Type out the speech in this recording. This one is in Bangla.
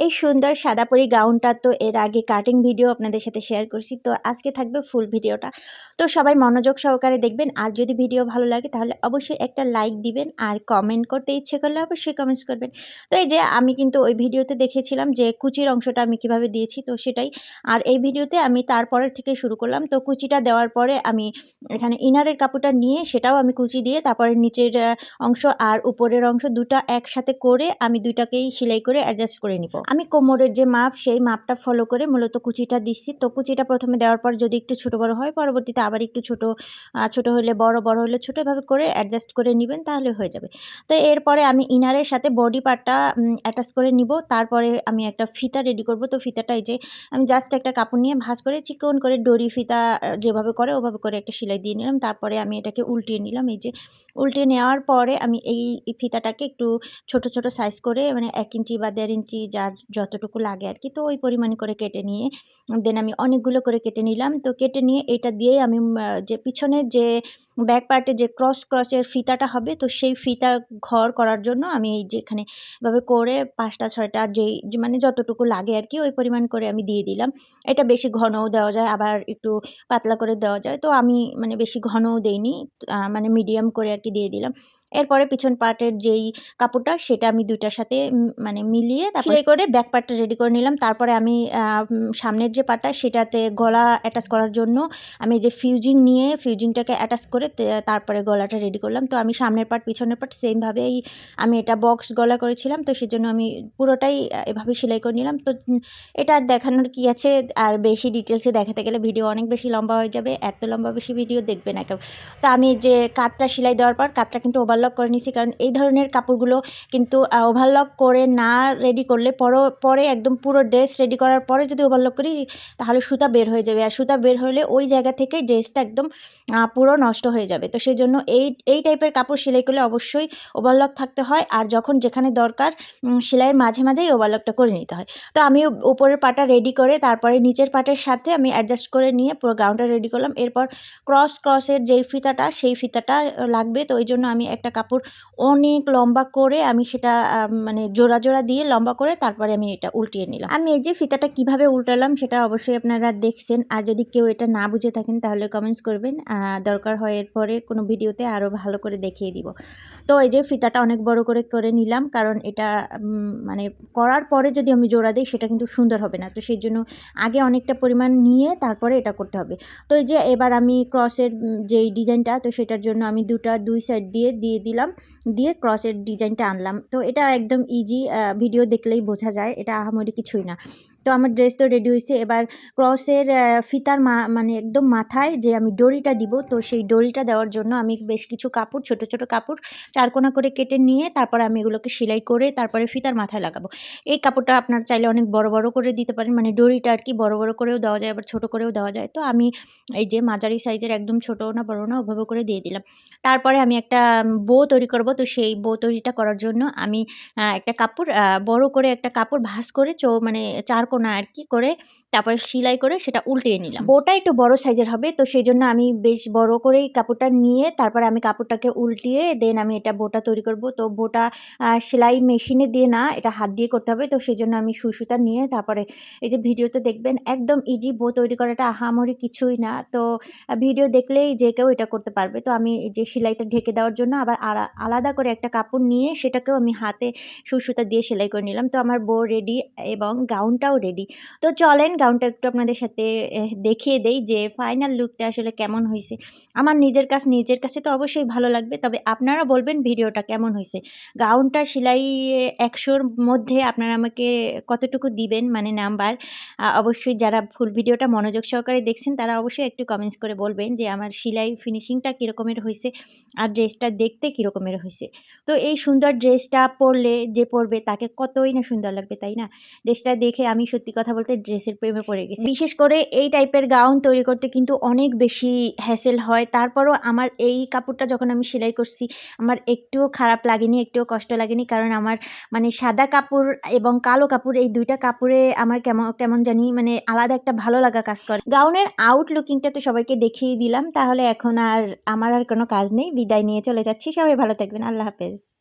এই সুন্দর সাদা পরি গাউনটা তো এর আগে কাটিং ভিডিও আপনাদের সাথে শেয়ার করছি। তো আজকে থাকবে ফুল ভিডিওটা। তো সবাই মনোযোগ সহকারে দেখবেন। আর যদি ভিডিও ভালো লাগে তাহলে অবশ্যই একটা লাইক দিবেন। আর কমেন্ট করতে ইচ্ছে করলে অবশ্যই কমেন্টস করবেন। তো এই যে আমি কিন্তু ওই ভিডিওতে দেখিয়েছিলাম যে কুচির অংশটা আমি কিভাবে দিয়েছি, তো সেটাই। আর এই ভিডিওতে আমি তারপরের থেকে শুরু করলাম। তো কুচিটা দেওয়ার পরে আমি এখানে ইনারের কাপড়টা নিয়ে সেটাও আমি কুচি দিয়ে তারপরে নিচের অংশ আর উপরের অংশ দুটা একসাথে করে আমি দুইটাকেই সেলাই করে অ্যাডজাস্ট করে নিব। আমি কোমরের যে মাপ সেই মাপটা ফলো করে মূলত কুচিটা দিচ্ছি। তো কুচিটা প্রথমে দেওয়ার পর যদি একটু ছোট বড় হয়, পরবর্তীতে আবার একটু ছোট হলে বড়, বড় হলে ছোট, এভাবে করে অ্যাডজাস্ট করে নেবেন, তাহলে হয়ে যাবে। তো এরপরে আমি ইনারের সাথে বডি পার্টটা অ্যাটাচ করে নিব। তারপরে আমি একটা ফিতা রেডি করব। তো ফিতাটা এই যে আমি জাস্ট একটা কাপড় নিয়ে ভাঁজ করে চিকন করে ডরি ফিতা যেভাবে করে ওভাবে করে একটা সেলাই দিয়ে নিলাম। তারপরে আমি এটাকে উল্টিয়ে নিলাম। এই যে উল্টিয়ে নেওয়ার পরে আমি এই ফিতাটাকে একটু ছোট, ছোট সাইজ করে মানে ১ ইঞ্চি বা ১.৫ ইঞ্চি যার যতটুকু লাগে আরকি। তো ওই পরিমাণ করে কেটে নিয়ে দেন আমি অনেকগুলো করে কেটে নিলাম। তো কেটে নিয়ে এটা দিয়েই আমি যে পিছনের যে ব্যাক পার্টে যে ক্রসের ফিতাটা হবে, তো সেই ফিতা ঘর করার জন্য আমি এই যে এখানে এভাবে করে ৫টা ৬টা মানে যতটুকু লাগে আরকি ওই পরিমাণ করে আমি দিয়ে দিলাম। এটা বেশি ঘনও দেওয়া যায়, আবার একটু পাতলা করে দেওয়া যায়। তো আমি মানে বেশি ঘনও দেইনি, মানে মিডিয়াম করে আরকি দিয়ে দিলাম। এরপরে পিছন পার্টের যেই কাপড়টা সেটা আমি ২টার সাথে মানে মিলিয়ে সেলাই করে ব্যাক পার্টটা রেডি করে নিলাম। তারপরে আমি সামনের যে পার্টটা সেটাতে গলা অ্যাটাচ করার জন্য আমি যে ফিউজিংটাকে অ্যাটাচ করে তারপরে গলাটা রেডি করলাম। তো আমি সামনের পার্ট পিছনের পার্ট সেমভাবেই আমি এটা বক্স গলা করেছিলাম। তো সেজন্য আমি পুরোটাই এভাবে সেলাই করে নিলাম। তো এটা আর দেখানোর কি আছে, আর বেশি ডিটেলসে দেখাতে গেলে ভিডিও অনেক বেশি লম্বা হয়ে যাবে। এত লম্বা বেশি ভিডিও দেখবে না কেউ। তো আমি যে কাঁধটা সেলাই দেওয়ার পর কাঁধটা কিন্তু ওভারলক করে নিছি, কারণ এই ধরনের কাপড়গুলো কিন্তু ওভারলক করে না রেডি করলে পরে একদম পুরো ড্রেস রেডি করার পরে যদি ওভারলক করি তাহলে সুতা বের হয়ে যাবে, আর সুতা বের হলে ওই জায়গা থেকে ড্রেসটা একদম পুরো নষ্ট হয়ে যাবে। তো সেই জন্য এই টাইপের কাপড় সেলাই করলে অবশ্যই ওভারলক থাকতে হয়, আর যখন যেখানে দরকার সেলাইয়ের মাঝে মাঝেই ওভারলকটা করে নিতে হয়। তো আমি উপরের পাটা রেডি করে তারপরে নিচের পাটের সাথে আমি অ্যাডজাস্ট করে নিয়ে পুরো গাউনটা রেডি করলাম। এরপর ক্রসের যেই ফিতাটা সেই ফিতাটা লাগবে। তো ওই জন্য আমি একটা কাপড় অনেক লম্বা করে আমি সেটা মানে জোড়া দিয়ে লম্বা করে তারপরে আমি এটা উল্টিয়ে নিলাম। আমি এই যে ফিতাটা কিভাবে উল্টালাম সেটা অবশ্যই আপনারা দেখছেন, আর যদি কেউ এটা না বুঝে থাকেন তাহলে কমেন্টস করবেন, দরকার হয় এরপরে কোনো ভিডিওতে আরও ভালো করে দেখিয়ে দিব। তো এই যে ফিতাটা অনেক বড় করে নিলাম, কারণ এটা মানে করার পরে যদি আমি জোড়া দিই সেটা কিন্তু সুন্দর হবে না। তো সেই জন্য আগে অনেকটা পরিমাণ নিয়ে তারপরে এটা করতে হবে। তো এই যে এবার আমি ক্রসের যেই ডিজাইনটা, তো সেটার জন্য আমি দুই সাইড দিয়ে দিলাম, দিয়ে ক্রসের ডিজাইনটা আনলাম। তো এটা একদম ইজি, ভিডিও দেখলেই বোঝা যায়, এটা আহামরি কিছুই না। তো আমার ড্রেস তো রেডি হয়েছে। এবার ক্রসের ফিতার মানে একদম মাথায় যে আমি ডরিটা দিব, তো সেই ডরিটা দেওয়ার জন্য আমি বেশ কিছু কাপড় ছোট কাপড় চারকোনা করে কেটে নিয়ে তারপরে আমি এগুলোকে সেলাই করে তারপরে ফিতার মাথায় লাগাবো। এই কাপড়টা আপনারা চাইলে অনেক বড় করে দিতে পারেন, মানে ডরিটা আর কি বড় করেও দেওয়া যায়, আবার ছোট করেও দেওয়া যায়। তো আমি এই যে মাঝারি সাইজের একদম ছোট না বড় না ওভাবে করে দিয়ে দিলাম। তারপরে আমি একটা বো তৈরি করব। তো সেই বো তৈরিটা করার জন্য আমি একটা কাপড় বড় করে একটা কাপড় ভাঁজ করে মানে চারকোনা আর কি করে তারপরে সেলাই করে সেটা উল্টিয়ে নিলাম। বোটা একটু বড় সাইজের হবে, তো সেই জন্য আমি বেশ বড় করেই কাপড়টা নিয়ে তারপরে আমি কাপড়টাকে উল্টিয়ে দেন আমি এটা বোটা তৈরি করব। তো বোটা সেলাই মেশিনে দিয়ে না, এটা হাত দিয়ে করতে হবে। তো সেই জন্য আমি সুতা নিয়ে তারপরে এই যে ভিডিওতে দেখবেন একদম ইজি, বো তৈরি করাটা আহামরি কিছুই না। তো ভিডিও দেখলেই যে কেউ এটা করতে পারবে। তো আমি এই যে সেলাইটা ঢেকে দেওয়ার জন্য আবার আলাদা করে একটা কাপড় নিয়ে সেটাকেও আমি হাতে সুতা দিয়ে সেলাই করে নিলাম। তো আমার বো রেডি এবং গাউনটাও রেডি। তো চলেন গাউনটা একটু আপনাদের সাথে দেখিয়ে দেই যে ফাইনাল লুকটা আসলে কেমন হয়েছে। আমার নিজের কাছে তো অবশ্যই ভালো লাগবে, তবে আপনারা বলবেন ভিডিওটা কেমন হয়েছে। গাউনটা সেলাই ১০০-র মধ্যে আপনারা আমাকে কতটুকু দিবেন, মানে নাম্বার। অবশ্যই যারা ফুল ভিডিওটা মনোযোগ সহকারে দেখছেন তারা অবশ্যই একটু কমেন্টস করে বলবেন যে আমার সেলাই ফিনিশিংটা কীরকমের হয়েছে আর ড্রেসটা দেখতে কীরকমের হয়েছে। তো এই সুন্দর ড্রেসটা যে পরবে তাকে কতই না সুন্দর লাগবে, তাই না? ড্রেসটা দেখে আমি সত্যি কথা বলতে ড্রেসের প্রেমে পড়ে গেছি। বিশেষ করে এই টাইপের গাউন তৈরি করতে কিন্তু অনেক বেশি হ্যাসেল হয়। তারপরও আমার এই কাপড়টা যখন আমি সেলাই করছি আমার একটুও খারাপ লাগেনি, একটুও কষ্ট লাগেনি, কারণ আমার মানে সাদা কাপড় এবং কালো কাপড় এই ২টা কাপড়ে আমার কেমন জানি মানে আলাদা একটা ভালো লাগা কাজ করে। গাউনের আউটলুকিংটা তো সবাইকে দেখিয়ে দিলাম, তাহলে এখন আর আমার আর কোনো কাজ নেই, বিদায় নিয়ে চলে যাচ্ছি। সবাই ভালো থাকবেন, আল্লাহ হাফেজ।